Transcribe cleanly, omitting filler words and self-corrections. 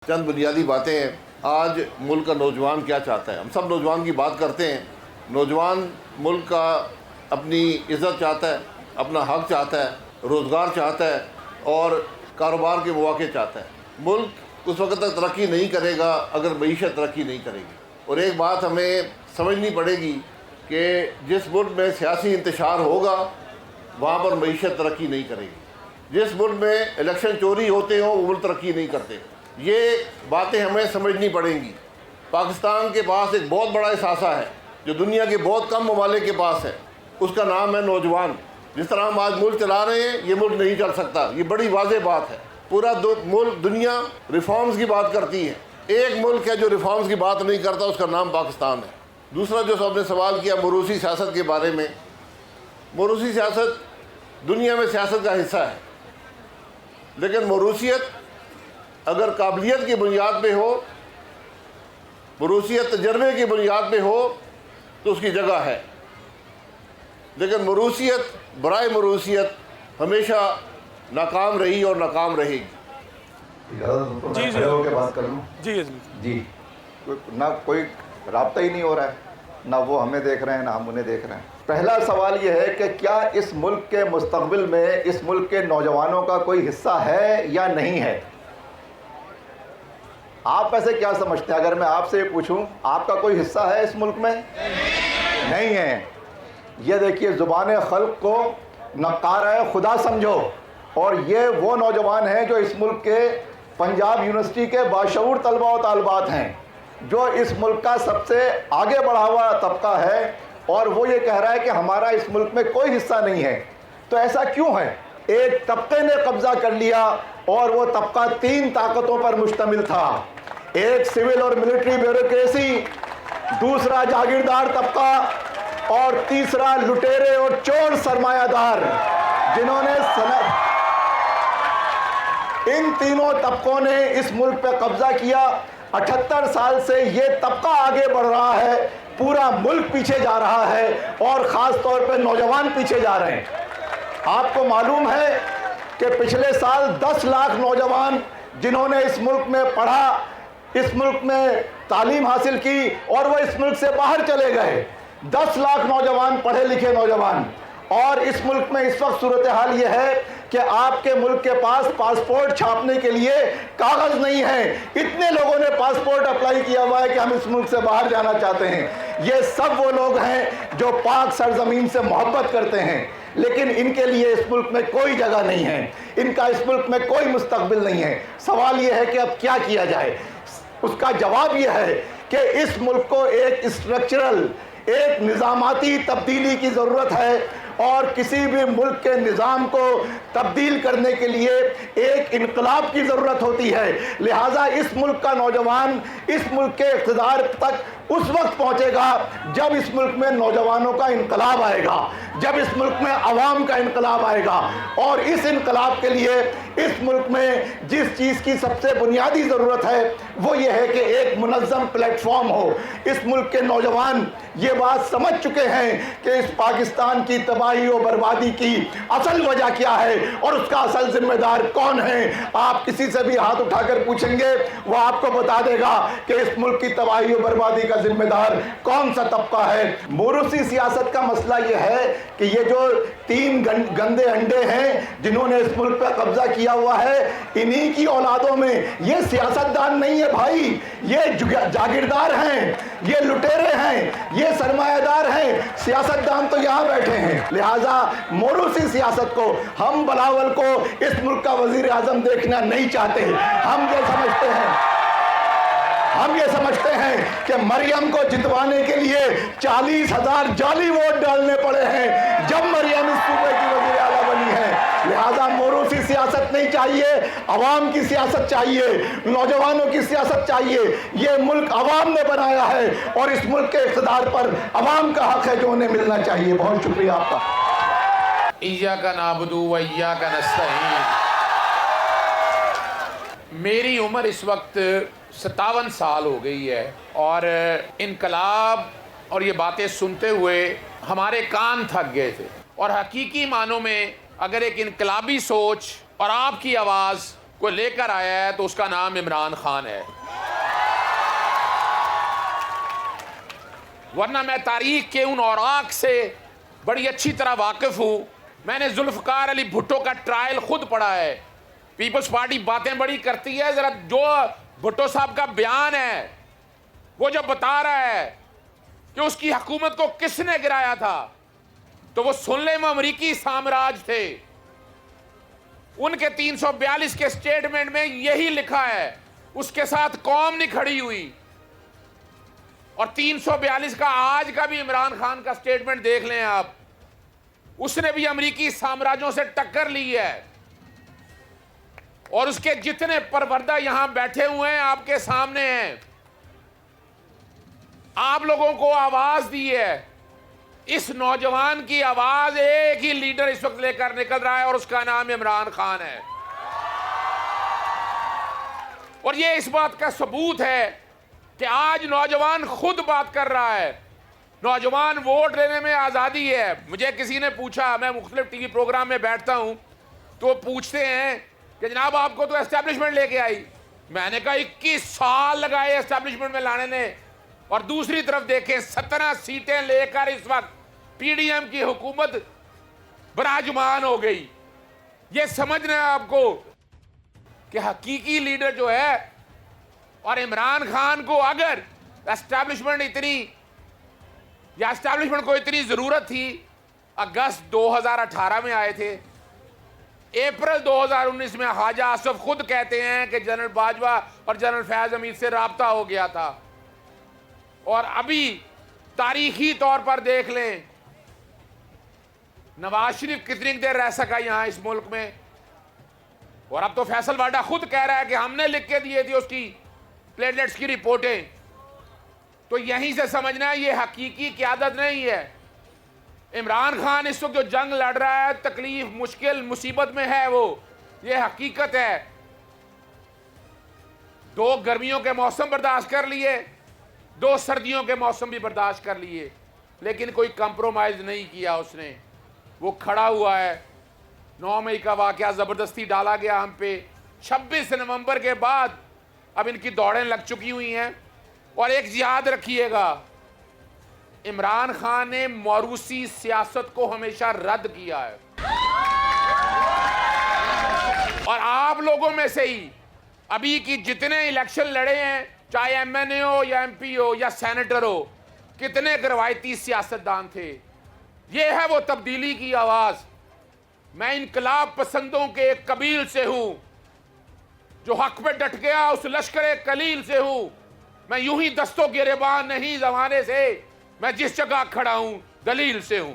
चंद बुनियादी बातें हैं। आज मुल्क का नौजवान क्या चाहता है? हम सब नौजवान की बात करते हैं। नौजवान मुल्क का अपनी इज़्ज़त चाहता है, अपना हक चाहता है, रोज़गार चाहता है और कारोबार के मौके चाहता है। मुल्क उस वक्त तक तरक्की नहीं करेगा अगर मईशत तरक्की नहीं करेगी। और एक बात हमें समझनी पड़ेगी कि जिस मुल्क में सियासी इंतशार होगा वहाँ पर मईशत तरक्की नहीं करेगी। जिस मुल्क में इलेक्शन चोरी होते हो वो मुल्क तरक्की नहीं करते। ये बातें हमें समझनी पड़ेंगी। पाकिस्तान के पास एक बहुत बड़ा एहसासा है जो दुनिया के बहुत कम ममालिक के पास है, उसका नाम है नौजवान। जिस तरह हम आज मुल्क चला रहे हैं ये मुल्क नहीं चल सकता, ये बड़ी वाज़ेह बात है। पूरा मुल्क दुनिया रिफॉर्म्स की बात करती है, एक मुल्क है जो रिफॉर्म्स की बात नहीं करता, उसका नाम पाकिस्तान है। दूसरा जो आपने सवाल किया मोरूसी सियासत के बारे में, मोरूसी सियासत दुनिया में सियासत का हिस्सा है, लेकिन मोरूसियत अगर काबिलियत की बुनियाद पे हो, मोरूसियत तजर्बे की बुनियाद पे हो तो उसकी जगह है। लेकिन मोरूसियत बराए मोरूसियत हमेशा नाकाम रही और नाकाम रहेगी। जी जी होकर बात कर लूँ। जी जी ना कोई राब्ता ही नहीं हो रहा है, ना वो हमें देख रहे हैं ना हम उन्हें देख रहे हैं। पहला सवाल ये है कि क्या इस मुल्क के मुस्तकबिल में इस मुल्क के नौजवानों का कोई हिस्सा है या नहीं है? आप ऐसे क्या समझते हैं? अगर मैं आपसे पूछूं आपका कोई हिस्सा है इस मुल्क में? नहीं है। ये देखिए ज़ुबान खल्क़ को नक़ारा खुदा समझो, और ये वो नौजवान हैं जो इस मुल्क के पंजाब यूनिवर्सिटी के बाशऊर तलबा और तालिबात हैं, जो इस मुल्क का सबसे आगे बढ़ा हुआ तबका है, और वो ये कह रहा है कि हमारा इस मुल्क में कोई हिस्सा नहीं है। तो ऐसा क्यों है? एक तबके ने कब्जा कर लिया और वो तबका 3 ताकतों पर मुश्तमिल था। एक सिविल और मिलिट्री ब्यूरोक्रेसी, दूसरा जागीरदार तबका और तीसरा लुटेरे और चोर सरमायादार, जिन्होंने इन तीनों तबकों ने इस मुल्क पर कब्जा किया। 78 साल से ये तबका आगे बढ़ रहा है, पूरा मुल्क पीछे जा रहा है और ख़ास तौर पर नौजवान पीछे जा रहे हैं। आपको मालूम है कि पिछले साल 10 लाख नौजवान जिन्होंने इस मुल्क में पढ़ा, इस मुल्क में तालीम हासिल की और वो इस मुल्क से बाहर चले गए, 10 लाख नौजवान, पढ़े लिखे नौजवान। और इस मुल्क में इस वक्त सूरत हाल ये है कि आपके मुल्क के पास पासपोर्ट छापने के लिए कागज़ नहीं है। इतने लोगों ने पासपोर्ट अप्लाई किया हुआ है कि हम इस मुल्क से बाहर जाना चाहते हैं। ये सब वो लोग हैं जो पाक सरजमीन से मोहब्बत करते हैं, लेकिन इनके लिए इस मुल्क में कोई जगह नहीं है, इनका इस मुल्क में कोई मुस्तकबिल नहीं है। सवाल ये है कि अब क्या किया जाए? उसका जवाब यह है कि इस मुल्क को एक स्ट्रक्चरल, एक निज़ामाती तब्दीली की ज़रूरत है, और किसी भी मुल्क के निज़ाम को तब्दील करने के लिए एक इनकलाब की ज़रूरत होती है। लिहाजा इस मुल्क का नौजवान इस मुल्क के इक़्तिदार तक उस वक्त पहुँचेगा जब इस मुल्क में नौजवानों का इनकलाब आएगा, जब इस मुल्क में अवाम का इनकलाब आएगा। और इस इनकलाब के लिए इस मुल्क में जिस चीज़ की सबसे बुनियादी ज़रूरत है वो ये है कि एक मुनज़्ज़म प्लेटफॉर्म हो। इस मुल्क के नौजवान ये बात समझ चुके हैं कि इस पाकिस्तान की तबाही और बर्बादी की असल वजह क्या है और उसका असल जिम्मेदार कौन है। आप किसी से भी हाथ उठाकर पूछेंगे वो आपको बता देगा कि इस मुल्क की तबाही और बर्बादी का जिम्मेदार कौन सा तबका है। मोरूसी सियासत का मसला यह है कि ये जो 3 गंदे अंडे हैं जिन्होंने इस मुल्क पर कब्जा किया हुआ है, इन्हीं की औलादों में ये सियासतदान नहीं है भाई, ये जागीरदार हैं, ये लुटेरे हैं, ये सरमायादार हैं। सियासतदान तो यहाँ बैठे हैं। लिहाजा मोरूसी सियासत को, हम बिलावल को इस मुल्क का वजीर आजम देखना नहीं चाहते। हम ये समझते हैं कि मरियम को जितवाने के लिए 40,000 जाली वोट डालने पड़े हैं जब मरियम इस सूबे की वज़ीर आला बनी है। लिहाजा मोरूसी सियासत नहीं चाहिए, अवाम की सियासत चाहिए, नौजवानों की सियासत चाहिए। ये मुल्क अवाम ने बनाया है और इस मुल्क के इक़्तिदार पर अवाम का हक है जो उन्हें मिलना चाहिए। बहुत शुक्रिया आपका। इय्याका नअबुदु व इय्याका नस्तईन। मेरी उम्र इस वक्त 57 साल हो गई है और इनकलाब और ये बातें सुनते हुए हमारे कान थक गए थे। और हकीकी मानों में अगर एक इनकलाबी सोच और आपकी आवाज़ को लेकर आया है तो उसका नाम इमरान खान है। वरना मैं तारीख के उन औराक से बड़ी अच्छी तरह वाकिफ हूं। मैंने जुल्फकार अली भुट्टो का ट्रायल खुद पढ़ा है। पीपल्स पार्टी बातें बड़ी करती है, जरा जो भुट्टो साहब का बयान है वो जब बता रहा है कि उसकी हुकूमत को किसने गिराया था, तो वो सुन ले, वो अमरीकी साम्राज्य थे। उनके 342 के स्टेटमेंट में यही लिखा है, उसके साथ कौम नहीं खड़ी हुई। और 342 का आज का भी इमरान खान का स्टेटमेंट देख लें आप, उसने भी अमरीकी साम्राज्यों से टक्कर ली है। और उसके जितने परवरदा यहां बैठे हुए हैं आपके सामने हैं, आप लोगों को आवाज दी है। इस नौजवान की आवाज एक ही लीडर इस वक्त लेकर निकल रहा है और उसका नाम इमरान खान है। और यह इस बात का सबूत है कि आज नौजवान खुद बात कर रहा है। नौजवान वोट लेने में आज़ादी है। मुझे किसी ने पूछा, मैं मुख्तलिफ टीवी प्रोग्राम में बैठता हूं, तो वो पूछते हैं कि जनाब आपको तो एस्टेब्लिशमेंट लेके आई। मैंने कहा 21 साल लगाए एस्टेब्लिशमेंट में लाने ने। और दूसरी तरफ देखें, 17 सीटें लेकर इस वक्त पीडीएम की हुकूमत बराजमान हो गई। ये समझना है आपको कि हकीकी लीडर जो है, और इमरान खान को अगर एस्टेब्लिशमेंट को इतनी जरूरत थी, अगस्त 2018 में आए थे, अप्रैल 2019 में ख्वाजा आसफ खुद कहते हैं कि जनरल बाजवा और जनरल फैज हमीद से राब्ता हो गया था। और अभी तारीखी तौर पर देख लें, नवाज शरीफ कितनी देर रह सका यहां इस मुल्क में। और अब तो फैसल वाडा खुद कह रहा है कि हमने लिख के दिए थी उसकी प्लेटलेट्स की रिपोर्टें। तो यहीं से समझना है ये हकीकी क़यादत नहीं है। इमरान खान इस वक्त जो जंग लड़ रहा है, तकलीफ, मुश्किल, मुसीबत में है, वो ये हकीकत है। 2 गर्मियों के मौसम बर्दाश्त कर लिए, 2 सर्दियों के मौसम भी बर्दाश्त कर लिए, लेकिन कोई कंप्रोमाइज नहीं किया उसने। वो खड़ा हुआ है। 9 मई का वाकया ज़बरदस्ती डाला गया हम पे। 26 नवंबर के बाद अब इनकी दौड़ें लग चुकी हुई हैं। और एक याद रखिएगा, इमरान खान ने मौरूसी सियासत को हमेशा रद्द किया है। और आप लोगों में से ही अभी की जितने इलेक्शन लड़े हैं, चाहे एमएनए हो या एमपी हो या सेनेटर हो, कितने रवायती सियासतदान थे। ये है वो तब्दीली की आवाज। मैं इनकलाब पसंदों के एक कबील से हूं, जो हक पे डट गया, उस लश्कर कलील से हूं। मैं यूं ही दस्तों गिरेबान नहीं जमाने से, मैं जिस जगह खड़ा हूं दलील से हूं।